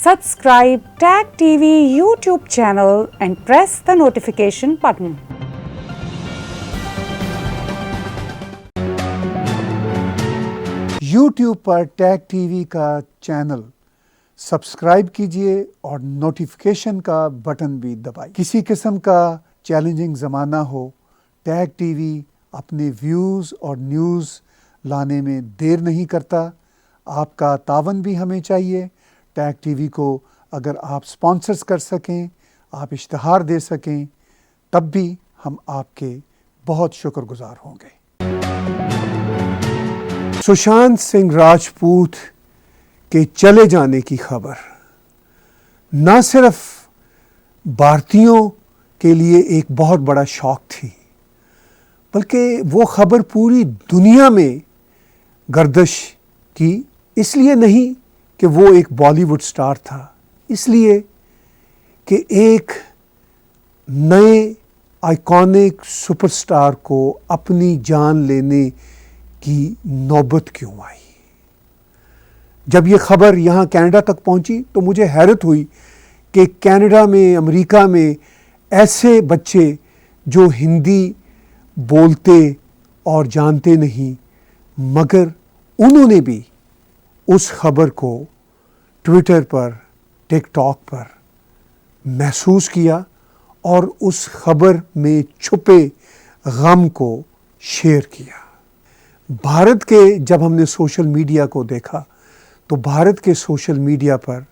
Subscribe Tag TV YouTube channel and press the notification button. YouTube पर tag TV का channel subscribe कीजिए और notification का button भी दबाइए। किसी किस्म का चैलेंजिंग ज़माना हो, टैग टीवी अपने व्यूज़ और न्यूज़ लाने में देर नहीं करता। आपका तावन भी हमें चाहिए। टैग टीवी को अगर आप स्पॉन्सर्स कर सकें, आप इश्तहार दे सकें, तब भी हम आपके बहुत शुक्रगुजार होंगे। सुशांत सिंह राजपूत के चले जाने की खबर न सिर्फ भारतीयों के लिए एक बहुत बड़ा शौक थी, बल्कि वो खबर पूरी दुनिया में गर्दिश की। इसलिए नहीं कि वो एक बॉलीवुड स्टार था, इसलिए कि एक नए आइकॉनिक सुपरस्टार को अपनी जान लेने की नौबत क्यों आई। जब ये खबर यहाँ कनाडा तक पहुँची तो मुझे हैरत हुई कि कनाडा में, अमेरिका में ऐसे बच्चे जो हिंदी बोलते और जानते नहीं, मगर उन्होंने भी उस खबर को ट्विटर पर, टिकटॉक पर महसूस किया और उस खबर में छुपे गम को शेयर किया। भारत के जब हमने सोशल मीडिया को देखा तो भारत के सोशल मीडिया पर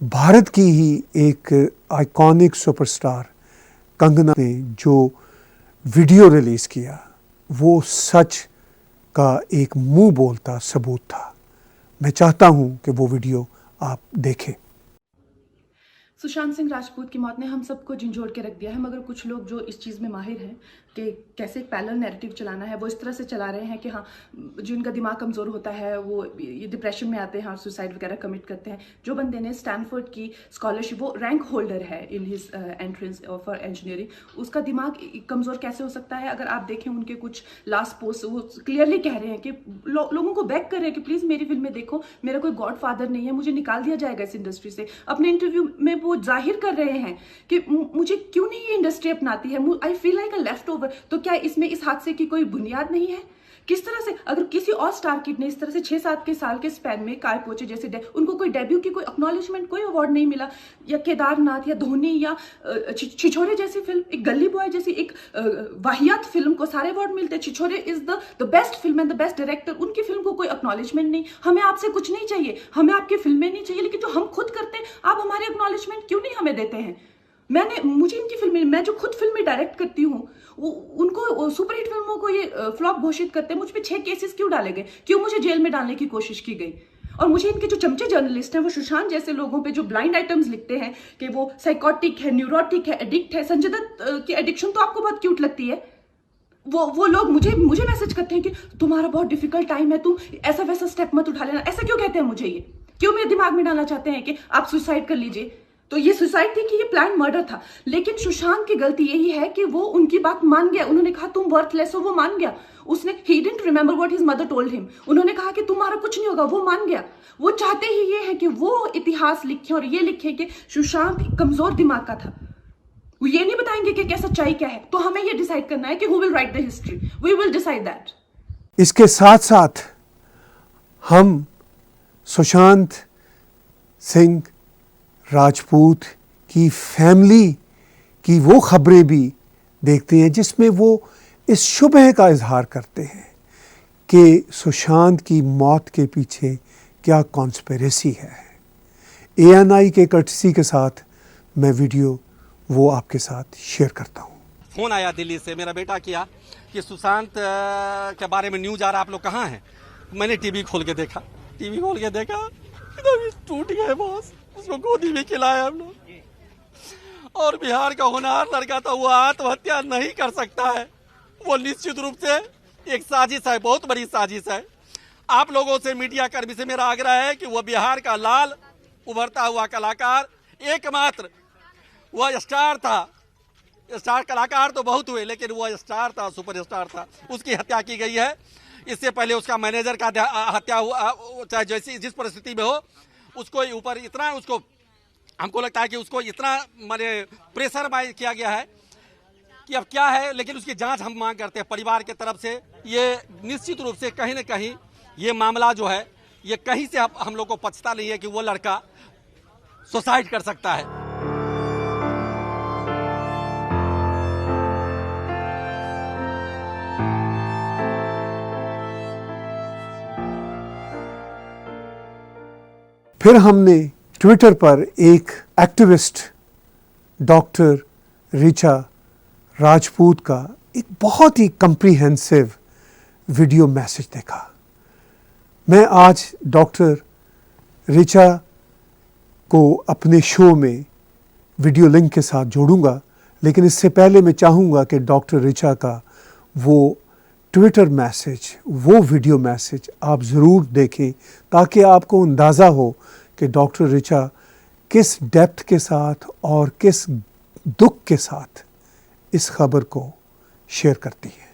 भारत की ही एक आइकॉनिक सुपरस्टार कंगना ने जो वीडियो रिलीज़ किया, वो सच का एक मुंह बोलता सबूत था। मैं चाहता हूं कि वो वीडियो आप देखें। सुशांत सिंह राजपूत की मौत ने हम सबको झंझोड़ के रख दिया है, मगर कुछ लोग जो इस चीज़ में माहिर हैं कि कैसे एक पैरेलल नैरेटिव चलाना है, वो इस तरह से चला रहे हैं कि हाँ, जिनका दिमाग कमज़ोर होता है वो ये डिप्रेशन में आते हैं और सुसाइड वगैरह कमिट करते हैं। जो बंदे ने स्टैनफोर्ड की स्कॉलरशिप, वो रैंक होल्डर है in his entrance for engineering, उसका दिमाग कमज़ोर कैसे हो सकता है? अगर आप देखें उनके कुछ लास्ट पोस्ट, वो क्लियरली कह रहे हैं कि लोगों को बैक कर रहे हैं कि प्लीज़ मेरी फिल्में देखो, मेरा कोई गॉड फादर नहीं है, मुझे निकाल दिया जाएगा इस इंडस्ट्री से। अपने इंटरव्यू में वो जाहिर कर रहे हैं कि मुझे क्यों नहीं ये इंडस्ट्री अपनाती है, I feel like a left over. तो क्या इसमें इस हादसे की कोई बुनियाद नहीं है? किस तरह से अगर किसी और स्टार किड ने इस तरह से 6-7 के साल के स्पैन में काय पोचे जैसे उनको कोई डेब्यू की कोई एक्नॉलेजमेंट, कोई अवार्ड नहीं मिला, या केदारनाथ या धोनी या छिछोरे जैसी फिल्म, एक गली बॉय जैसी एक वाहियात फिल्म को सारे अवार्ड मिलते हैं। Chhichhore is the best film and the best director, उनकी फिल्म को कोई एक्नॉलेजमेंट नहीं। हमें आपसे कुछ नहीं चाहिए, हमें आपकी फिल्में नहीं चाहिए, लेकिन जो हम खुद करते हैं आप हमारे एक्नॉलेजमेंट क्यों नहीं हमें देते हैं? मुझे इनकी फिल्में, मैं जो खुद फिल्में डायरेक्ट करती हूँ, उनको सुपरहिट फिल्मों को ये फ्लॉप घोषित करते हैं। मुझ पे 6 केसेस क्यों डाले गए, क्यों मुझे जेल में डालने की कोशिश की गई? और मुझे इनके जो चमचे जर्नलिस्ट हैं, वो सुशांत जैसे लोगों पे जो ब्लाइंड आइटम्स लिखते हैं कि वो साइकोटिक है, न्यूरोटिक है, एडिक्ट है। संजय दत्त की एडिक्शन तो आपको बहुत क्यूट लगती है। वो लोग मुझे मैसेज करते हैं कि तुम्हारा बहुत डिफिकल्ट टाइम है, तुम ऐसा वैसा स्टेप मत उठा लेना। ऐसा क्यों कहते हैं मुझे? ये क्यों मेरे दिमाग में डालना चाहते हैं कि आप सुसाइड कर लीजिए? तो ये सुसाइड थी कि ये प्लान मर्डर था? लेकिन सुशांत की गलती यही है कि वो उनकी बात मान गया। उन्होंने कहा तुम वर्थलेस हो, वो मान गया। उसने he didn't remember what his mother told him. उन्होंने कहा कि तुम्हारा कुछ नहीं होगा, वो मान गया। वो चाहते ही ये है कि वो इतिहास लिखे और ये लिखे कि सुशांत कमजोर दिमाग का था। वो ये नहीं बताएंगे कि क्या सच्चाई क्या है। तो हमें ये डिसाइड करना है कि who will write the history, we will decide that. इसके साथ साथ हम सुशांत सिंह राजपूत की फैमिली की वो खबरें भी देखते हैं जिसमें वो इस शुबह का इजहार करते हैं कि सुशांत की मौत के पीछे क्या कॉन्स्पिरेसी है। ANI के कर्टसी के साथ मैं वीडियो वो आपके साथ शेयर करता हूँ। फोन आया दिल्ली से, मेरा बेटा किया कि सुशांत के बारे में न्यूज आ रहा, आप लोग कहाँ हैं? मैंने टीवी खोल के देखा, एकदम टूट गए बॉस। उसको गोदी में खिलाया हम लोग। और बिहार का होनहार लड़का था, वो आत्महत्या नहीं कर सकता है। वो निश्चित रूप से एक साजिश है, बहुत बड़ी साजिश है। आप लोगों से, मीडिया कर्मी से मेरा आग्रह है कि वो बिहार का लाल उभरता हुआ कलाकार, एकमात्र वह स्टार था। स्टार कलाकार तो बहुत हुए, लेकिन वो स्टार था, सुपरस्टार था। उसकी हत्या की गई है। इससे पहले उसका मैनेजर का हत्या हुआ, चाहे जैसी जिस परिस्थिति में हो, उसको ऊपर इतना उसको हमको लगता है कि उसको इतना माने प्रेशर किया गया है कि अब क्या है, लेकिन उसकी जांच हम मांग करते हैं परिवार के तरफ से। ये निश्चित रूप से कहीं न कहीं ये मामला जो है ये कहीं से हम लोग को पछता नहीं है कि वो लड़का सुसाइड कर सकता है। फिर हमने ट्विटर पर एक एक्टिविस्ट डॉक्टर ऋचा राजपूत का एक बहुत ही कम्प्रीहेंसिव वीडियो मैसेज देखा। मैं आज डॉक्टर ऋचा को अपने शो में वीडियो लिंक के साथ जोड़ूंगा, लेकिन इससे पहले मैं चाहूँगा कि डॉक्टर ऋचा का वो ट्विटर मैसेज, वो वीडियो मैसेज आप ज़रूर देखें ताकि आपको अंदाज़ा हो कि डॉक्टर ऋचा किस डेप्थ के साथ और किस दुख के साथ इस खबर को शेयर करती है।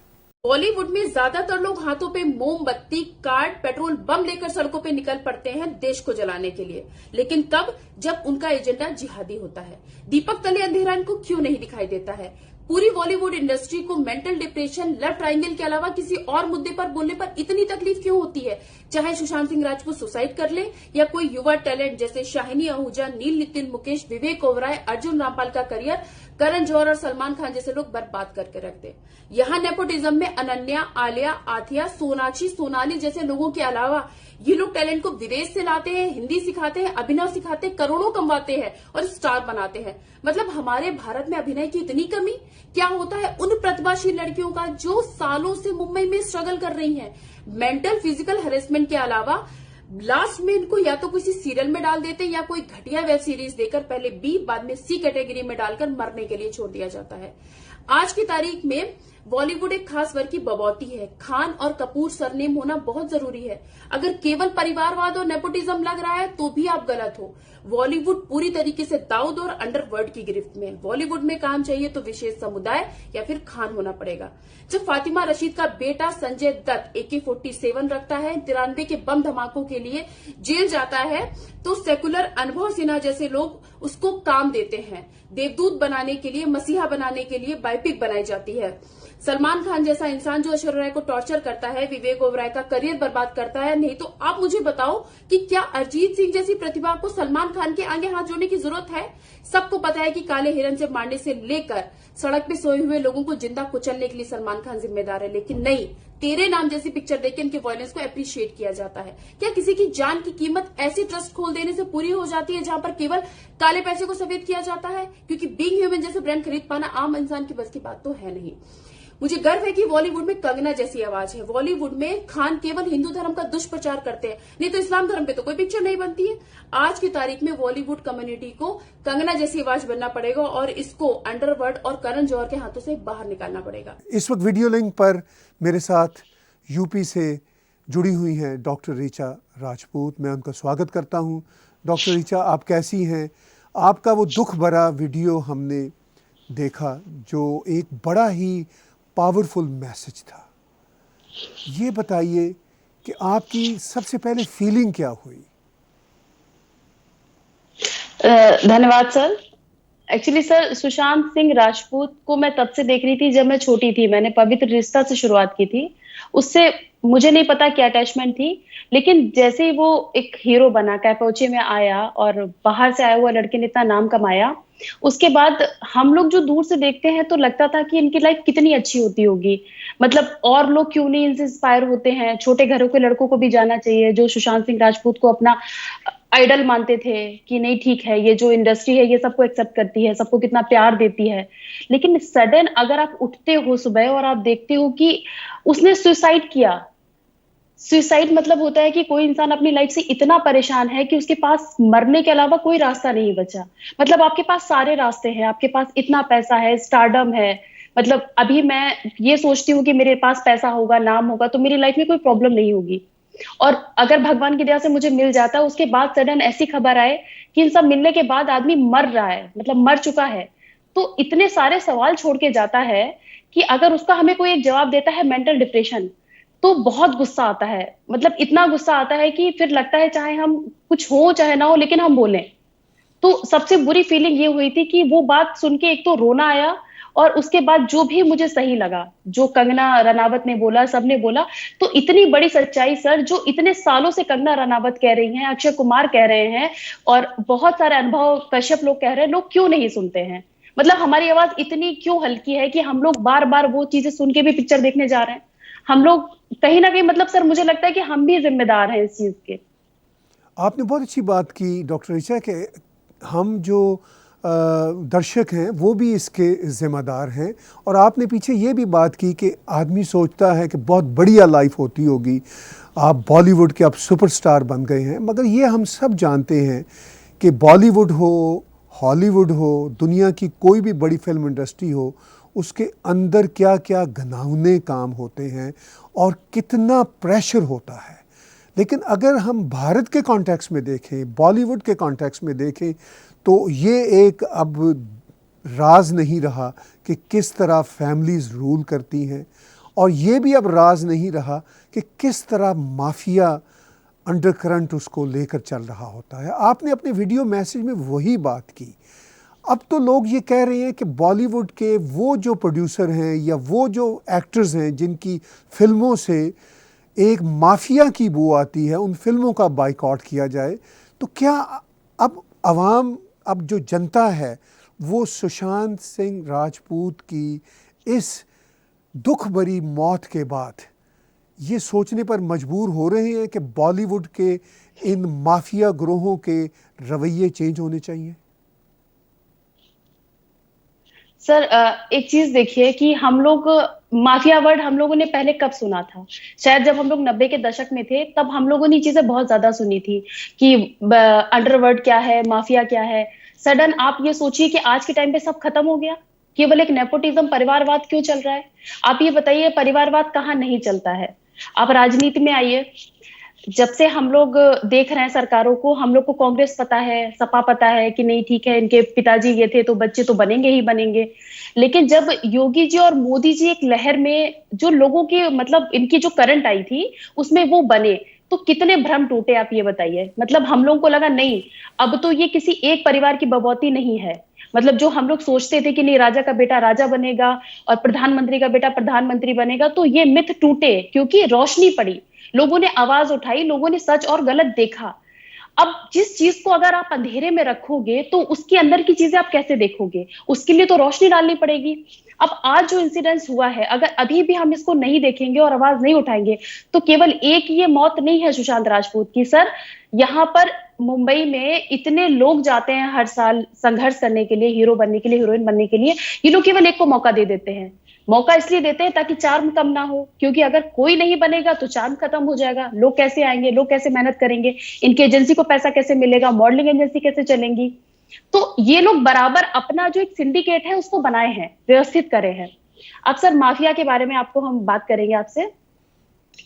बॉलीवुड में ज्यादातर लोग हाथों पे मोमबत्ती, कार्ड, पेट्रोल बम लेकर सड़कों पे निकल पड़ते हैं देश को जलाने के लिए, लेकिन तब जब उनका एजेंडा जिहादी होता है। दीपक तले अंधेरा इनको क्यों नहीं दिखाई देता है? पूरी बॉलीवुड इंडस्ट्री को मेंटल डिप्रेशन, लव ट्रायंगल के अलावा किसी और मुद्दे पर बोलने पर इतनी तकलीफ क्यों होती है? चाहे सुशांत सिंह राजपूत सुसाइड कर ले या कोई युवा टैलेंट जैसे शाहिनी आहूजा, नील नितिन मुकेश, विवेक ओबराय, अर्जुन रामपाल का करियर करण जौहर और सलमान खान जैसे लोग बर्बाद करके रख दे। यहाँ नेपोटिज्म में अनन्या, आलिया, आथिया, सोनाक्षी, सोनाली जैसे लोगों के अलावा ये लोग टैलेंट को विदेश से लाते हैं, हिंदी सिखाते हैं, अभिनय सिखाते हैं, करोड़ों कमाते हैं और स्टार बनाते हैं। मतलब हमारे भारत में अभिनय की इतनी कमी? क्या होता है उन प्रतिभाशील लड़कियों का जो सालों से मुंबई में स्ट्रगल कर रही हैं? मेंटल फिजिकल हैरेसमेंट के अलावा लास्ट में इनको या तो किसी सीरियल में डाल देते हैं या कोई घटिया वेब सीरीज देकर पहले बी बाद में सी कैटेगरी में डालकर मरने के लिए छोड़ दिया जाता है। आज की तारीख में बॉलीवुड एक खास वर्ग की बबौती है। खान और कपूर सरनेम होना बहुत जरूरी है। अगर केवल परिवारवाद और नेपोटिज्म लग रहा है तो भी आप गलत हो। बॉलीवुड पूरी तरीके से दाऊद और अंडरवर्ल्ड की गिरफ्त में है। बॉलीवुड में काम चाहिए तो विशेष समुदाय या फिर खान होना पड़ेगा। जब फातिमा रशीद का बेटा संजय दत्त AK-47 रखता है, 93 के बम धमाकों के लिए जेल जाता है, तो सेकुलर अनुभव सिन्हा जैसे लोग उसको काम देते हैं। देवदूत बनाने के लिए, मसीहा बनाने के लिए बायोपिक बनाई जाती है। सलमान खान जैसा इंसान जो ऐश्वर्या राय को टॉर्चर करता है, विवेक ओबराय का करियर बर्बाद करता है। नहीं तो आप मुझे बताओ कि क्या अरिजीत सिंह जैसी प्रतिभा को सलमान खान के आगे हाथ जोड़ने की जरूरत है? सबको पता है कि काले हिरन से मारने से लेकर सड़क पे सोए हुए लोगों को जिंदा कुचलने के लिए सलमान खान जिम्मेदार है, लेकिन नहीं, तेरे नाम जैसी पिक्चर देखकर इनके वायलेंस को अप्रिशिएट किया जाता है। क्या किसी की जान की कीमत ऐसी ट्रस्ट खोल देने से पूरी हो जाती है जहां पर केवल काले पैसे को सफेद किया जाता है? क्योंकि बीइंग ह्यूमन जैसे ब्रांड खरीद पाना आम इंसान की बस की बात तो है नहीं। मुझे गर्व है कि बॉलीवुड में कंगना जैसी आवाज है। बॉलीवुड में खान केवल हिंदू धर्म का दुष्प्रचार करते हैं, नहीं तो इस्लाम धर्म पे तो कोई पिक्चर नहीं बनती है। आज की तारीख में बॉलीवुड कम्युनिटी को कंगना जैसी आवाज बनना पड़ेगा और इसको अंडरवर्ल्ड और करण जौहर के हाथों से बाहर निकालना पड़ेगा। इस वक्त वीडियो लिंक पर मेरे साथ यूपी से जुड़ी हुई हैं डॉक्टर ऋचा राजपूत। मैं उनका स्वागत करता हूं। डॉक्टर ऋचा, आप कैसी हैं? आपका वो दुख भरा वीडियो हमने देखा जो एक बड़ा ही पावरफुल मैसेज था। ये बताइए कि आपकी सबसे पहले फीलिंग क्या हुई? धन्यवाद sir. Actually sir, Sushant Singh Rajput को मैं तब से देख रही थी जब मैं छोटी थी। मैंने पवित्र रिश्ता से शुरुआत की थी। उससे मुझे नहीं पता क्या अटैचमेंट थी, लेकिन जैसे ही वो एक हीरो बना, कैपोचे में आया और बाहर से आया हुआ लड़के ने इतना नाम कमाया, उसके बाद हम लोग जो दूर से देखते हैं तो लगता था कि इनकी लाइफ कितनी अच्छी होती होगी। मतलब और लोग क्यों नहीं इनसे इंस्पायर होते हैं? छोटे घरों के लड़कों को भी जाना चाहिए जो सुशांत सिंह राजपूत को अपना आइडल मानते थे कि नहीं ठीक है, ये जो इंडस्ट्री है ये सबको एक्सेप्ट करती है, सबको कितना प्यार देती है। लेकिन सडन अगर आप उठते हो सुबह और आप देखते हो कि उसने सुसाइड किया। सुसाइड मतलब होता है कि कोई इंसान अपनी लाइफ से इतना परेशान है कि उसके पास मरने के अलावा कोई रास्ता नहीं बचा। मतलब आपके पास सारे रास्ते हैं, आपके पास इतना पैसा है, स्टारडम है। मतलब अभी मैं ये सोचती हूँ कि मेरे पास पैसा होगा, नाम होगा तो मेरी लाइफ में कोई प्रॉब्लम नहीं होगी। और अगर भगवान की दया से मुझे मिल जाता, उसके बाद सडन ऐसी खबर आए कि इन सब मिलने के बाद आदमी मर रहा है, मतलब मर चुका है, तो इतने सारे सवाल छोड़ के जाता है कि अगर उसका हमें कोई एक जवाब देता है मेंटल डिप्रेशन, तो बहुत गुस्सा आता है। मतलब इतना गुस्सा आता है कि फिर लगता है चाहे हम कुछ हो चाहे ना हो, लेकिन हम बोलें। तो सबसे बुरी फीलिंग ये हुई थी कि वो बात सुन के एक तो रोना आया, और उसके बाद जो भी मुझे सही लगा, जो कंगना रनावत ने बोला, सबने बोला, तो इतनी बड़ी सच्चाई सर, जो इतने सालों से कंगना रनावत कह रही हैं, अक्षय कुमार कह रहे हैं, और बहुत सारे अनुभव कश्यप लोग कह रहे हैं, लोग क्यों नहीं सुनते हैं? मतलब हमारी आवाज इतनी क्यों हल्की है कि हम लोग बार बार वो चीजें सुन के भी पिक्चर देखने जा रहे हैं? हम लोग कहीं ना कहीं, मतलब सर मुझे लगता है कि हम भी जिम्मेदार हैं इस चीज के। आपने बहुत अच्छी बात की डॉक्टर ऋचा कि हम जो दर्शक हैं वो भी इसके ज़िम्मेदार हैं। और आपने पीछे ये भी बात की कि आदमी सोचता है कि बहुत बढ़िया लाइफ होती होगी, आप बॉलीवुड के अब सुपरस्टार बन गए हैं, मगर ये हम सब जानते हैं कि बॉलीवुड हो, हॉलीवुड हो, दुनिया की कोई भी बड़ी फिल्म इंडस्ट्री हो, उसके अंदर क्या क्या घिनौने काम होते हैं और कितना प्रेशर होता है। लेकिन अगर हम भारत के कॉन्टेक्स्ट में देखें, बॉलीवुड के कॉन्टेक्स्ट में देखें, तो ये एक अब राज नहीं रहा कि किस तरह फैमिलीज़ रूल करती हैं, और ये भी अब राज नहीं रहा कि किस तरह माफिया अंडरकरंट उसको लेकर चल रहा होता है। आपने अपने वीडियो मैसेज में वही बात की। अब तो लोग ये कह रहे हैं कि बॉलीवुड के वो जो प्रोड्यूसर हैं या वो जो एक्टर्स हैं जिनकी फिल्मों से एक माफिया की बू आती है, उन फिल्मों का बाइकआउट किया जाए। तो क्या अब अवाम, अब जो जनता है, वो सुशांत सिंह राजपूत की इस दुख भरी मौत के बाद ये सोचने पर मजबूर हो रहे हैं कि बॉलीवुड के इन माफिया ग्रोहों के रवैये चेंज होने चाहिए? सर एक चीज देखिए कि हम लोग माफिया वर्ड हम लोगों ने पहले कब सुना था? शायद जब हम लोग 90 के दशक में थे, तब हम लोगों ने चीजें बहुत ज्यादा सुनी थी कि अंडरवर्ल्ड क्या है, माफिया क्या है। सडन आप ये सोचिए कि आज के टाइम पे सब खत्म हो गया, केवल एक नेपोटिज्म, परिवारवाद क्यों चल रहा है? आप ये बताइए, परिवारवाद कहाँ नहीं चलता है? आप राजनीति में आइए, जब से हम लोग देख रहे हैं सरकारों को, हम लोग को कांग्रेस पता है, सपा पता है कि नहीं ठीक है, इनके पिताजी ये थे तो बच्चे तो बनेंगे ही बनेंगे। लेकिन जब योगी जी और मोदी जी एक लहर में, जो लोगों की, मतलब इनकी जो करंट आई थी उसमें वो बने, तो कितने भ्रम टूटे आप ये बताइए। मतलब हम लोगों को लगा नहीं, अब तो ये किसी एक परिवार की बबौती नहीं है। मतलब जो हम लोग सोचते थे कि नहीं, राजा का बेटा राजा बनेगा और प्रधानमंत्री का बेटा प्रधानमंत्री बनेगा, तो ये मिथ टूटे, क्योंकि रोशनी पड़ी, लोगों ने आवाज उठाई, लोगों ने सच और गलत देखा। अब जिस चीज को अगर आप अंधेरे में रखोगे तो उसके अंदर की चीजें आप कैसे देखोगे? उसके लिए तो रोशनी डालनी पड़ेगी। अब आज जो इंसिडेंस हुआ है, अगर अभी भी हम इसको नहीं देखेंगे और आवाज नहीं उठाएंगे, तो केवल एक ये मौत नहीं है सुशांत राजपूत की सर। यहाँ पर मुंबई में इतने लोग जाते हैं हर साल संघर्ष करने के लिए, हीरो बनने के लिए, हीरोइन बनने के लिए। ये लोग केवल एक को मौका दे देते हैं। मौका इसलिए देते हैं ताकि चार्म कम ना हो, क्योंकि अगर कोई नहीं बनेगा तो चार्म खत्म हो जाएगा। लोग कैसे आएंगे, लोग कैसे मेहनत करेंगे, इनकी एजेंसी को पैसा कैसे मिलेगा, मॉडलिंग एजेंसी कैसे चलेंगी? तो ये लोग बराबर अपना जो एक सिंडिकेट है उसको बनाए हैं, व्यवस्थित करे हैं। अब सर माफिया के बारे में आपको हम बात करेंगे आपसे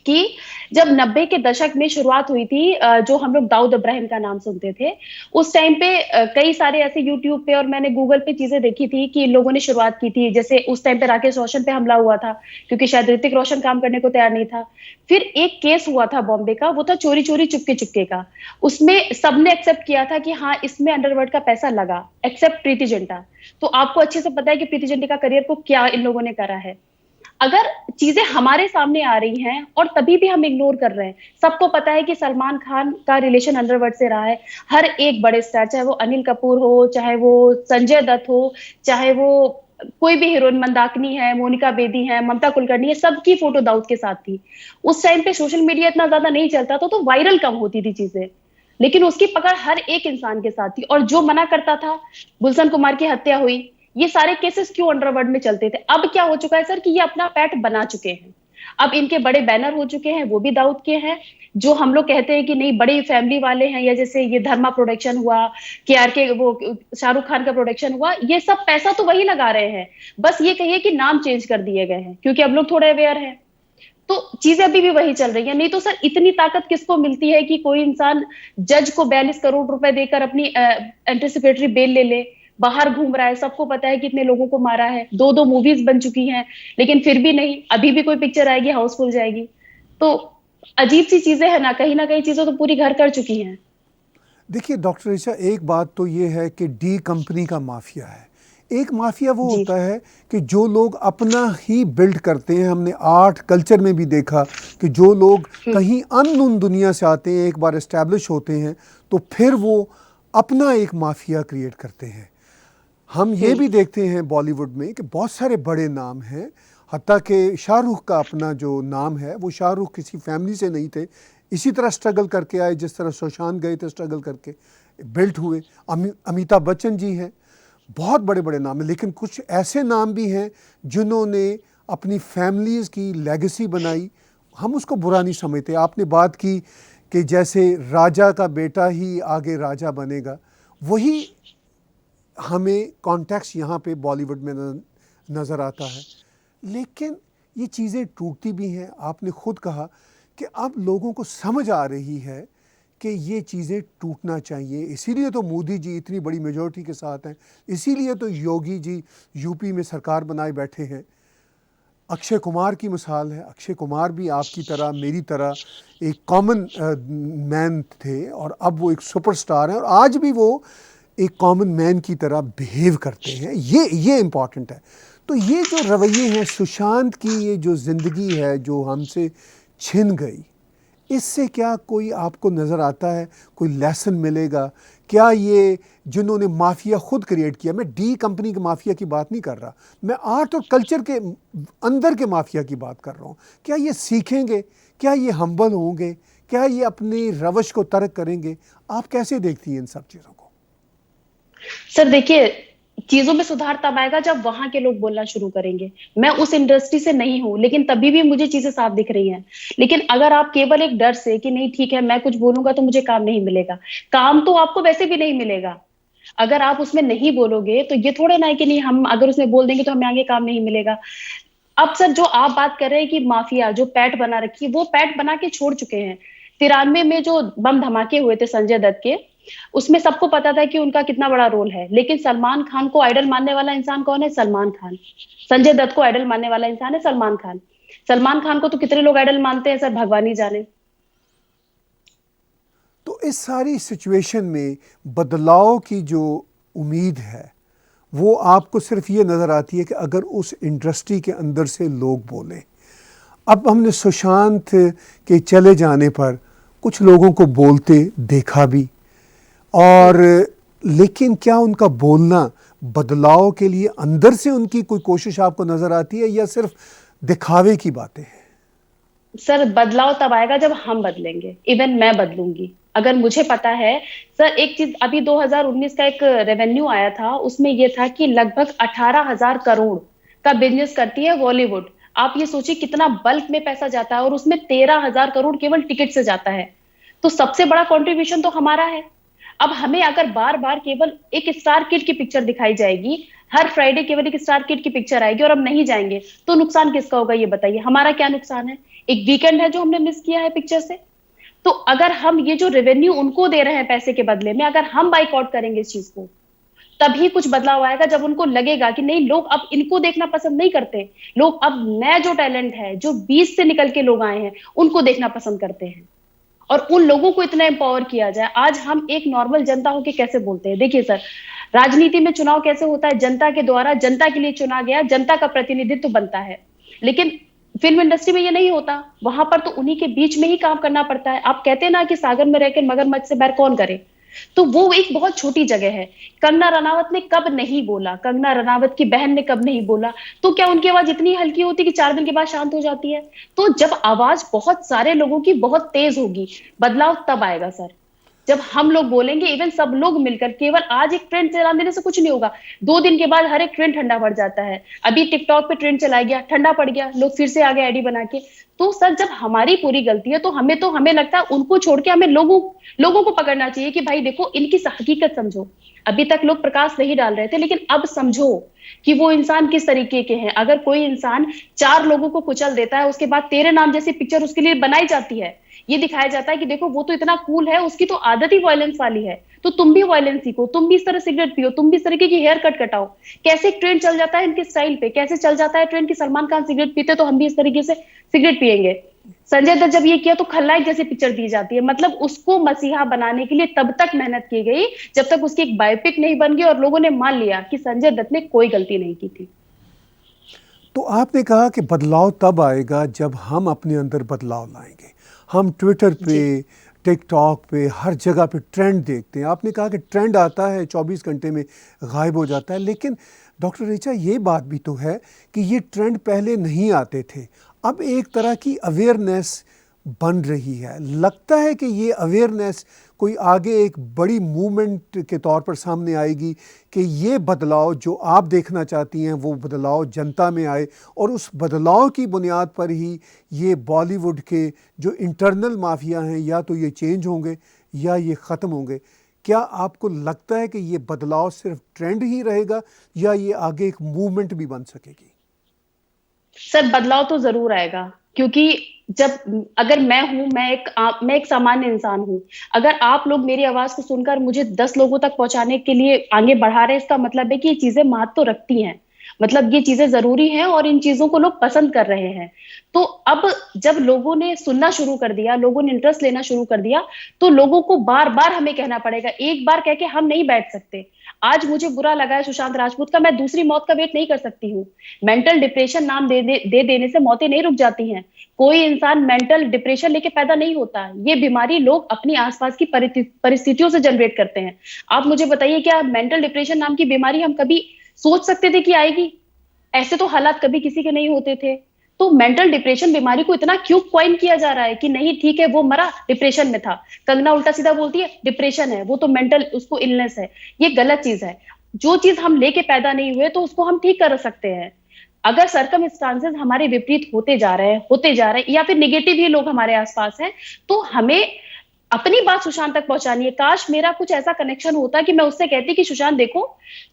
कि जब 90 के दशक में शुरुआत हुई थी, जो हम लोग दाऊद इब्राहिम का नाम सुनते थे, उस टाइम पे कई सारे ऐसे यूट्यूब पे और मैंने गूगल पे चीजें देखी थी कि लोगों ने शुरुआत की थी। जैसे उस टाइम पे राकेश रोशन पे हमला हुआ था, क्योंकि शायद ऋतिक रोशन काम करने को तैयार नहीं था। फिर एक केस हुआ था बॉम्बे का, वो था चोरी चोरी चुपके चुपके का। उसमें सबने एक्सेप्ट किया था कि हाँ, इसमें अंडरवर्ल्ड का पैसा लगा, एक्सेप्ट प्रीति जिंटा। तो आपको अच्छे से पता है कि प्रीति जिंटा का करियर को क्या इन लोगों ने करा है। अगर चीजें हमारे सामने आ रही हैं और तभी भी हम इग्नोर कर रहे हैं, सबको पता है कि सलमान खान का रिलेशन अंडरवर्ल्ड से रहा है। हर एक बड़े स्टार, चाहे वो अनिल कपूर हो, चाहे वो संजय दत्त हो, चाहे वो कोई भी हीरोइन, मंदाकिनी है, मोनिका बेदी है, ममता कुलकर्णी है, सबकी फोटो दाऊद के साथ थी। उस टाइम पे सोशल मीडिया इतना ज्यादा नहीं चलता था, तो वायरल कम होती थी चीजें, लेकिन उसकी पकड़ हर एक इंसान के साथ थी। और जो मना करता था, गुलशन कुमार की हत्या हुई, ये सारे केसेस क्यों अंडरवर्ल्ड में चलते थे? अब क्या हो चुका है सर कि ये अपना पैठ बना चुके हैं। अब इनके बड़े बैनर हो चुके हैं, वो भी दाऊद के हैं। जो हम लोग कहते हैं कि नहीं बड़ी फैमिली वाले हैं, या जैसे ये धर्मा प्रोडक्शन हुआ, KRK वो शाहरुख खान का प्रोडक्शन हुआ, ये सब पैसा तो वही लगा रहे हैं, बस ये कहिए कि नाम चेंज कर दिए गए हैं, क्योंकि अब लोग थोड़े अवेयर हैं। तो चीजें अभी भी वही चल रही है। नहीं तो सर इतनी ताकत किसको मिलती है कि कोई इंसान जज को 42 करोड़ रुपए देकर अपनी एंटिसिपेटरी बेल ले ले, बाहर घूम रहा है, सबको पता है कितने लोगों को मारा है, 2-2 मूवीज बन चुकी हैं, लेकिन फिर भी नहीं, अभी भी कोई पिक्चर आएगी हाउसफुल जाएगी। तो अजीब सी चीजें है ना कहीं चीजें तो पूरी घर कर चुकी हैं। देखिए डॉक्टर ईशा, एक बात तो ये है कि डी कंपनी का माफिया है। एक माफिया वो होता है कि जो लोग अपना ही बिल्ड करते हैं। हमने आर्ट कल्चर में भी देखा कि जो लोग कहीं अननोन दुनिया से आते हैं, एक बार एस्टैब्लिश होते हैं, तो फिर वो अपना एक माफिया क्रिएट करते हैं। हम ये भी देखते हैं बॉलीवुड में कि बहुत सारे बड़े नाम हैं, हत्ता कि शाहरुख का अपना जो नाम है, वो शाहरुख किसी फैमिली से नहीं थे, इसी तरह स्ट्रगल करके आए जिस तरह सुशांत गए थे, स्ट्रगल करके बिल्ट हुए। अमिताभ बच्चन जी हैं, बहुत बड़े बड़े नाम हैं। लेकिन कुछ ऐसे नाम भी हैं जिन्होंने अपनी फैमिलीज़ की लेगेसी बनाई। हम उसको बुरा नहीं समझते। आपने बात की कि जैसे राजा का बेटा ही आगे राजा बनेगा, वही हमें कॉन्टेक्स्ट यहाँ पे बॉलीवुड में नज़र आता है। लेकिन ये चीज़ें टूटती भी हैं। आपने खुद कहा कि अब लोगों को समझ आ रही है कि ये चीज़ें टूटना चाहिए। इसीलिए तो मोदी जी इतनी बड़ी मेजॉरिटी के साथ हैं, इसीलिए तो योगी जी यूपी में सरकार बनाए बैठे हैं। अक्षय कुमार की मिसाल है। अक्षय कुमार भी आपकी तरह, मेरी तरह एक कॉमन मैन थे और अब वो एक सुपरस्टार हैं और आज भी वो एक कॉमन मैन की तरह बिहेव करते हैं। ये इम्पॉर्टेंट है। तो ये जो रवैये हैं, सुशांत की ये जो ज़िंदगी है जो हमसे छिन गई, इससे क्या कोई आपको नज़र आता है, कोई लेसन मिलेगा? क्या ये जिन्होंने माफिया खुद क्रिएट किया, मैं डी कंपनी के माफिया की बात नहीं कर रहा, मैं आर्ट और कल्चर के अंदर के माफिया की बात कर रहा हूँ, क्या ये सीखेंगे? क्या ये हम्बल होंगे? क्या ये अपनी रवश को तर्क करेंगे? आप कैसे देखती हैं इन सब चीज़ों को? सर देखिए, चीजों में सुधार तब आएगा जब वहां के लोग बोलना शुरू करेंगे। मैं उस इंडस्ट्री से नहीं हूं, लेकिन तभी भी मुझे चीजें साफ दिख रही हैं। लेकिन अगर आप केवल एक डर से कि नहीं ठीक है मैं कुछ बोलूंगा तो मुझे काम नहीं मिलेगा, काम तो आपको वैसे भी नहीं मिलेगा। अगर आप उसमें नहीं बोलोगे तो ये थोड़ा ना है कि नहीं हम अगर उसमें बोल देंगे तो हमें आगे काम नहीं मिलेगा। अब सर जो आप बात कर रहे हैं कि माफिया जो पैट बना रखी है, वो पैट बना के छोड़ चुके हैं। 93 में जो बम धमाके हुए थे संजय दत्त के, उसमें सबको पता था कि उनका कितना बड़ा रोल है। लेकिन सलमान खान को आइडल मानने वाला इंसान कौन है? सलमान खान। संजय दत्त को आइडल मानने वाला इंसान है सलमान खान। सलमान खान को तो कितने लोग आइडल मानते हैं सर, भगवान ही जाने। तो इस सारी सिचुएशन में बदलाव की जो उम्मीद है वो आपको सिर्फ ये नज़र आती है कि अगर उस इंडस्ट्री के अंदर से लोग बोलें। अब हमने सुशांत के चले जाने पर कुछ लोगों को बोलते देखा भी, और लेकिन क्या उनका बोलना बदलाव के लिए अंदर से उनकी कोई कोशिश आपको नज़र आती है या सिर्फ दिखावे की बातें हैं? सर बदलाव तब आएगा जब हम बदलेंगे। इवन मैं बदलूंगी। अगर मुझे पता है सर, एक चीज अभी 2019 का एक रेवेन्यू आया था, उसमें यह था कि लगभग 18,000 करोड़ का बिजनेस करती है बॉलीवुड। आप ये सोचिए कितना बल्क में पैसा जाता है, और उसमें 13,000 करोड़ केवल टिकट से जाता है। तो सबसे बड़ा कंट्रीब्यूशन तो हमारा है। अब हमें अगर बार बार केवल एक स्टार किड की पिक्चर दिखाई जाएगी, हर फ्राइडे केवल एक स्टार किड की पिक्चर आएगी और अब नहीं जाएंगे, तो नुकसान किसका होगा ये बताइए? हमारा क्या नुकसान है? एक वीकेंड है जो हमने मिस किया है पिक्चर से। तो अगर हम ये जो रेवेन्यू उनको दे रहे हैं पैसे के बदले में, अगर हम बाइकआउट करेंगे इस चीज को, तभी कुछ बदलाव आएगा। जब उनको लगेगा कि नहीं लोग अब इनको देखना पसंद नहीं करते, लोग अब नया जो टैलेंट है, जो बीच से निकल के लोग आए हैं, उनको देखना पसंद करते हैं, और उन लोगों को इतना एम्पावर किया जाए। आज हम एक नॉर्मल जनता होके कैसे बोलते हैं? देखिए सर, राजनीति में चुनाव कैसे होता है? जनता के द्वारा जनता के लिए चुना गया, जनता का प्रतिनिधित्व बनता है। लेकिन फिल्म इंडस्ट्री में ये नहीं होता। वहां पर तो उन्हीं के बीच में ही काम करना पड़ता है। आप कहते हैं ना कि सागर में रहकर मगरमच्छ से बैर कौन करे, तो वो एक बहुत छोटी जगह है। कंगना रनावत ने कब नहीं बोला, कंगना रनावत की बहन ने कब नहीं बोला, तो क्या उनकी आवाज इतनी हल्की होती कि 4 दिन के बाद शांत हो जाती है? तो जब आवाज बहुत सारे लोगों की बहुत तेज होगी, बदलाव तब आएगा सर, जब हम लोग बोलेंगे। इवन सब लोग मिलकर, केवल आज एक ट्रेंड चला देने से कुछ नहीं होगा। 2 दिन के बाद हर एक ट्रेंड ठंडा पड़ जाता है। अभी टिकटॉक पे ट्रेंड चला गया, ठंडा पड़ गया, लोग फिर से आगे आईडी बना के। तो सर जब हमारी पूरी गलती है तो हमें लगता है उनको छोड़ के हमें लोगों को पकड़ना चाहिए कि भाई देखो इनकी हकीकत समझो। अभी तक लोग प्रकाश नहीं डाल रहे थे, लेकिन अब समझो कि वो इंसान किस तरीके के हैं। अगर कोई इंसान 4 लोगों को कुचल देता है, उसके बाद तेरे नाम जैसी पिक्चर उसके लिए बनाई जाती है, ये दिखाया जाता है कि देखो वो तो इतना कूल है, उसकी तो आदत ही वायलेंस वाली है, तो तुम भी वायलेंस सीखो, तुम भी इस तरह सिगरेट पियो, तुम भी इस तरीके की हेयर कट कटाओ। कैसे एक ट्रेंड चल जाता है इनके स्टाइल पे, कैसे चल जाता है ट्रेंड कि सलमान खान सिगरेट पीते तो हम भी इस तरीके से सिगरेट पियेंगे। संजय दत्त जब ये किया तो खलनायक जैसी पिक्चर दी जाती है। मतलब उसको मसीहा बनाने के लिए तब तक मेहनत की गई जब तक उसकी एक बायोपिक नहीं बन गई और लोगों ने मान लिया कि संजय दत्त ने कोई गलती नहीं की थी। तो आपने कहा कि बदलाव तब आएगा जब हम अपने अंदर बदलाव लाएंगे। हम ट्विटर पे, टिकटॉक पे, हर जगह पे ट्रेंड देखते हैं। आपने कहा कि ट्रेंड आता है 24 घंटे में गायब हो जाता है, लेकिन डॉक्टर ऋचा ये बात भी तो है कि ये ट्रेंड पहले नहीं आते थे। अब एक तरह की अवेयरनेस बन रही है। लगता है कि ये अवेयरनेस कोई आगे एक बड़ी मूवमेंट के तौर पर सामने आएगी कि ये बदलाव जो आप देखना चाहती हैं वो बदलाव जनता में आए और उस बदलाव की बुनियाद पर ही ये बॉलीवुड के जो इंटरनल माफिया हैं या तो ये चेंज होंगे या ये ख़त्म होंगे। क्या आपको लगता है कि ये बदलाव सिर्फ ट्रेंड ही रहेगा या ये आगे एक मूवमेंट भी बन सकेगी? सर बदलाव तो जरूर आएगा, क्योंकि जब अगर मैं एक सामान्य इंसान हूं, अगर आप लोग मेरी आवाज को सुनकर मुझे 10 लोगों तक पहुंचाने के लिए आगे बढ़ा रहे हैं, इसका मतलब है कि ये चीजें महत्व तो रखती हैं। मतलब ये चीजें जरूरी हैं और इन चीजों को लोग पसंद कर रहे हैं। तो अब जब लोगों ने सुनना शुरू कर दिया, लोगों ने इंटरेस्ट लेना शुरू कर दिया, तो लोगों को बार बार हमें कहना पड़ेगा। एक बार कह के हम नहीं बैठ सकते। आज मुझे बुरा लगा है सुशांत राजपूत का, मैं दूसरी मौत का वेट नहीं कर सकती हूँ। मेंटल डिप्रेशन नाम दे देने से मौतें नहीं रुक जाती हैं। कोई इंसान मेंटल डिप्रेशन लेके पैदा नहीं होता। ये बीमारी लोग अपनी आसपास की परिस्थितियों से जनरेट करते हैं। आप मुझे बताइए, क्या मेंटल डिप्रेशन नाम की बीमारी हम कभी सोच सकते थे कि आएगी? ऐसे तो हालात कभी किसी के नहीं होते थे। तो मेंटल डिप्रेशन बीमारी को इतना क्यों क्वाइन किया जा रहा है कि नहीं ठीक है वो मरा, डिप्रेशन में था। कंगना उल्टा सीधा बोलती है डिप्रेशन है, वो तो मेंटल उसको इलनेस है। ये गलत चीज है। जो चीज हम लेके पैदा नहीं हुए तो उसको हम ठीक कर सकते हैं। अगर सरकमस्टांसेस हमारे विपरीत होते जा रहे हैं या फिर निगेटिव ही लोग हमारे आसपास हैं, तो हमें अपनी बात सुशांत तक पहुंचानी है। काश मेरा कुछ ऐसा कनेक्शन होता कि मैं उससे कहती कि सुशांत देखो,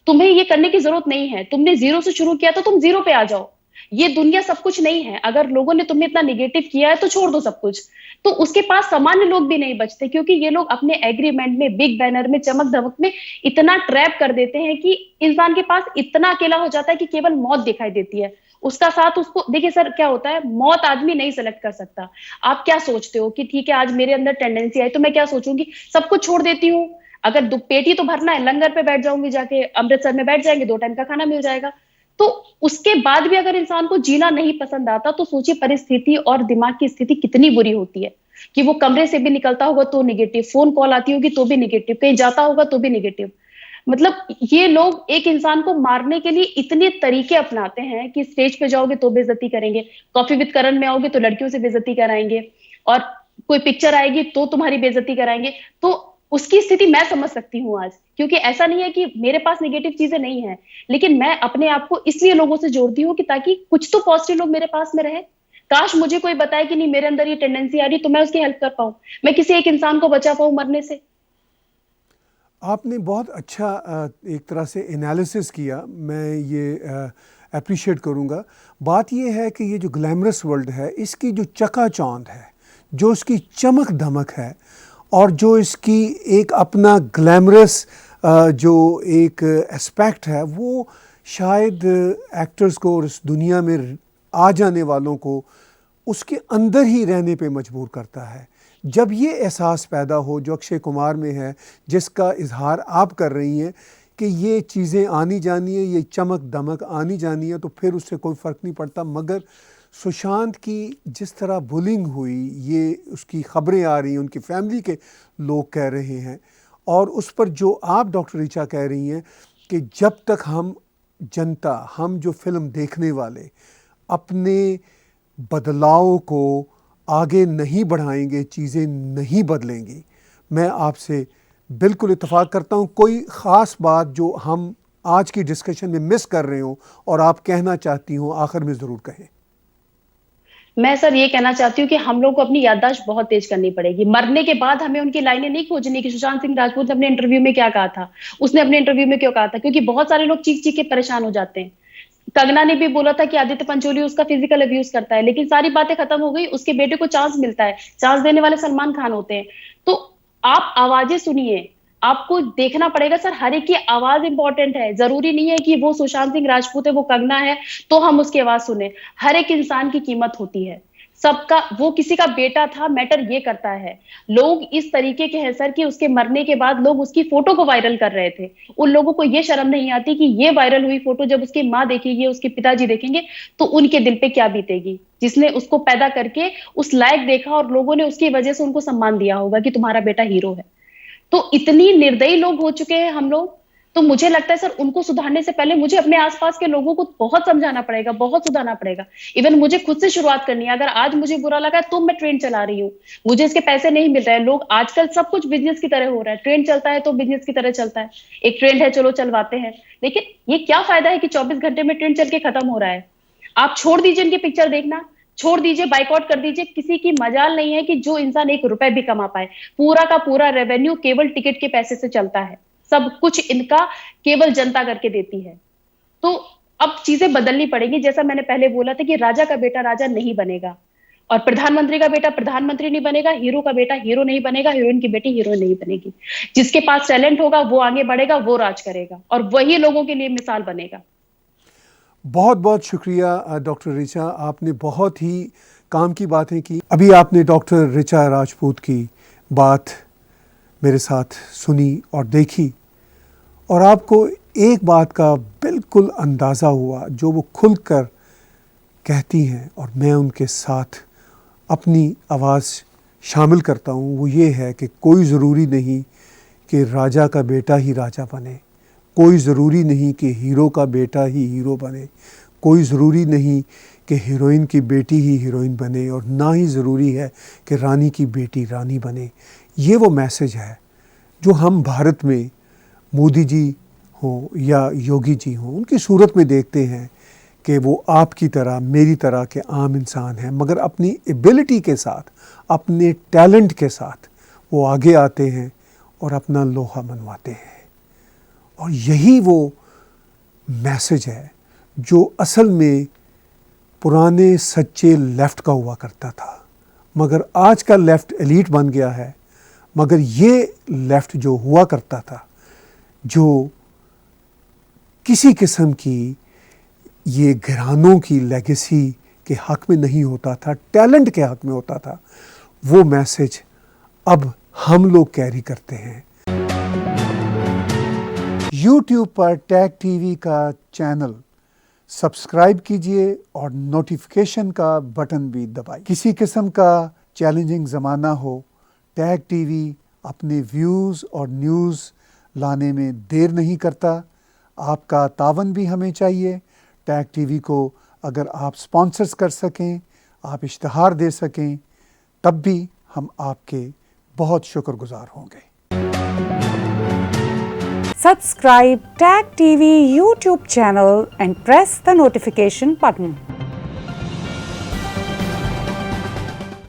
तुम्हें ये करने की जरूरत नहीं है, तुमने जीरो से शुरू किया तो तुम जीरो पे आ जाओ। ये दुनिया सब कुछ नहीं है। अगर लोगों ने तुम्हें इतना निगेटिव किया है तो छोड़ दो सब कुछ। तो उसके पास सामान्य लोग भी नहीं बचते, क्योंकि ये लोग अपने एग्रीमेंट में, बिग बैनर में, चमक धमक में इतना ट्रैप कर देते हैं कि इंसान के पास इतना अकेला हो जाता है कि केवल मौत दिखाई देती है। उसका साथ उसको देखिए सर, क्या होता है, मौत आदमी नहीं सेलेक्ट कर सकता। आप क्या सोचते हो कि ठीक है आज मेरे अंदर टेंडेंसी आई तो मैं क्या सोचूंगी, सब कुछ छोड़ देती हूँ। अगर पेट ही तो भरना है, लंगर पे बैठ जाऊंगी, जाके अमृतसर में बैठ जाएंगे, 2 टाइम का खाना मिल जाएगा। तो उसके बाद भी अगर इंसान को जीना नहीं पसंद आता तो सोचिए परिस्थिति और दिमाग की स्थिति कितनी बुरी होती है कि वो कमरे से भी निकलता होगा तो निगेटिव, फोन कॉल आती होगी तो भी निगेटिव, कहीं जाता होगा तो भी निगेटिव। मतलब ये लोग एक इंसान को मारने के लिए इतने तरीके अपनाते हैं कि स्टेज पे जाओगे तो बेइज्जती करेंगे, कॉफी विद करण में आओगे तो लड़कियों से बेइज्जती कराएंगे, और कोई पिक्चर आएगी तो तुम्हारी बेइज्जती कराएंगे। तो उसकी स्थिति मैं समझ सकती हूँ आज, क्योंकि ऐसा नहीं है कि मेरे पास नेगेटिव चीजें नहीं है, लेकिन मैं अपने आप को इसलिए लोगों से जोड़ती हूँ कि ताकि कुछ तो पॉजिटिव लोग मेरे पास में रहे। काश मुझे कोई बताए कि नहीं मेरे अंदर ये टेंडेंसी आ रही तो मैं उसकी हेल्प कर पाऊं, मैं किसी एक इंसान को बचा पाऊं मरने से। आपने बहुत अच्छा एक तरह से एनालिसिस किया, मैं ये अप्रिशिएट करूँगा। बात ये है कि ये जो ग्लैमरस वर्ल्ड है, इसकी जो चकाचौंध है, जो इसकी चमक धमक है और जो इसकी एक अपना ग्लैमरस जो एक एस्पेक्ट है, वो शायद एक्टर्स को और इस दुनिया में आ जाने वालों को उसके अंदर ही रहने पे मजबूर करता है। जब ये एहसास पैदा हो जो अक्षय कुमार में है, जिसका इजहार आप कर रही हैं कि ये चीज़ें आनी जानी है, ये चमक दमक आनी जानी है, तो फिर उससे कोई फ़र्क नहीं पड़ता। मगर सुशांत की जिस तरह बुलिंग हुई, ये उसकी ख़बरें आ रही हैं, उनकी फैमिली के लोग कह रहे हैं, और उस पर जो आप डॉक्टर ऋचा कह रही हैं कि जब तक हम जनता, हम जो फ़िल्म देखने वाले अपने बदलाव को आगे नहीं बढ़ाएंगे, चीज़ें नहीं बदलेंगी। मैं आपसे बिल्कुल इत्तेफाक करता हूँ। कोई ख़ास बात जो हम आज की डिस्कशन में मिस कर रहे हो और आप कहना चाहती हो, आखिर में ज़रूर कहें। मैं सर ये कहना चाहती हूँ कि हम लोग को अपनी याददाश्त बहुत तेज करनी पड़ेगी। मरने के बाद हमें उनकी लाइनें नहीं खोजनी कि सुशांत सिंह राजपूत ने अपने इंटरव्यू में क्या कहा था, उसने अपने इंटरव्यू में क्यों कहा था, क्योंकि बहुत सारे लोग चीख चीख के परेशान हो जाते हैं। कंगना ने भी बोला था कि आदित्य पंचोली उसका फिजिकल अब्यूज करता है, लेकिन सारी बातें खत्म हो गई। उसके बेटे को चांस मिलता है, चांस देने वाले सलमान खान होते हैं। तो आप आवाजें सुनिए, आपको देखना पड़ेगा सर, हर एक की आवाज इंपॉर्टेंट है। जरूरी नहीं है कि वो सुशांत सिंह राजपूत है, वो कंगना है तो हम उसकी आवाज सुने। हर एक इंसान की कीमत होती है, सबका, वो किसी का बेटा था, मैटर ये करता है। लोग इस तरीके के हैं सर कि उसके मरने के बाद लोग उसकी फोटो को वायरल कर रहे थे। उन लोगों को ये शर्म नहीं आती कि ये वायरल हुई फोटो जब उसकी माँ देखेगी, उसके पिताजी देखेंगे, तो उनके दिल पे क्या बीतेगी, जिसने उसको पैदा करके उस लायक देखा और लोगों ने उसकी वजह से उनको सम्मान दिया होगा कि तुम्हारा बेटा हीरो है। तो इतनी निर्दयी लोग हो चुके हैं हम लोग। तो मुझे लगता है सर, उनको सुधारने से पहले मुझे अपने आसपास के लोगों को बहुत समझाना पड़ेगा, बहुत सुधारना पड़ेगा। इवन मुझे खुद से शुरुआत करनी है। अगर आज मुझे बुरा लगा तो मैं ट्रेन चला रही हूँ, मुझे इसके पैसे नहीं मिल रहे हैं। लोग आजकल सब कुछ बिजनेस की तरह हो रहा है, ट्रेन चलता है तो बिजनेस की तरह चलता है। एक ट्रेंड है, चलो चलवाते हैं, लेकिन ये क्या फायदा है कि 24 घंटे में ट्रेन चल के खत्म हो रहा है। आप छोड़ दीजिए इनकी पिक्चर देखना, छोड़ दीजिए, बाइकआउट कर दीजिए। किसी की मजाल नहीं है कि जो इंसान 1 रुपए भी कमा पाए। पूरा का पूरा रेवेन्यू केवल टिकट के पैसे से चलता है, सब कुछ इनका केवल जनता करके देती है। तो अब चीजें बदलनी पड़ेगी। जैसा मैंने पहले बोला था कि राजा का बेटा राजा नहीं बनेगा, और प्रधानमंत्री का बेटा प्रधानमंत्री नहीं बनेगा, हीरो का बेटा हीरो नहीं बनेगा, हीरोइन की बेटी हीरोइन नहीं बनेगी। जिसके पास टैलेंट होगा वो आगे बढ़ेगा, वो राज करेगा, और वही लोगों के लिए मिसाल बनेगा। बहुत बहुत शुक्रिया डॉक्टर ऋचा, आपने बहुत ही काम की बातें की। अभी आपने डॉक्टर ऋचा राजपूत की बात मेरे साथ सुनी और देखी, और आपको एक बात का बिल्कुल अंदाज़ा हुआ जो वो खुलकर कहती हैं, और मैं उनके साथ अपनी आवाज़ शामिल करता हूँ। वो ये है कि कोई ज़रूरी नहीं कि राजा का बेटा ही राजा बने, कोई ज़रूरी नहीं कि हीरो का बेटा ही हीरो बने, कोई ज़रूरी नहीं कि हीरोइन की बेटी ही हीरोइन बने, और ना ही ज़रूरी है कि रानी की बेटी रानी बने। ये वो मैसेज है जो हम भारत में मोदी जी हों या योगी जी हों, उनकी सूरत में देखते हैं कि वो आपकी तरह, मेरी तरह के आम इंसान हैं, मगर अपनी एबिलिटी के साथ, अपने टैलेंट के साथ वो आगे आते हैं और अपना लोहा मनवाते हैं। और यही वो मैसेज है जो असल में पुराने सच्चे लेफ़्ट का हुआ करता था, मगर आज का लेफ़्ट एलीट बन गया है। मगर ये लेफ़्ट जो हुआ करता था, जो किसी किस्म की ये घरानों की लेगेसी के हक़ में नहीं होता था, टैलेंट के हक़ में होता था, वो मैसेज अब हम लोग कैरी करते हैं। YouTube पर टैग टीवी का चैनल सब्सक्राइब कीजिए और नोटिफिकेशन का बटन भी दबाइए। किसी किस्म का चैलेंजिंग ज़माना हो, टैग टीवी अपने व्यूज़ और न्यूज़ लाने में देर नहीं करता। आपका तावन भी हमें चाहिए। टैग टीवी को अगर आप स्पॉन्सर्स कर सकें, आप इश्तहार दे सकें, तब भी हम आपके बहुत शुक्रगुजार होंगे। Subscribe Tag TV YouTube channel and press the notification button.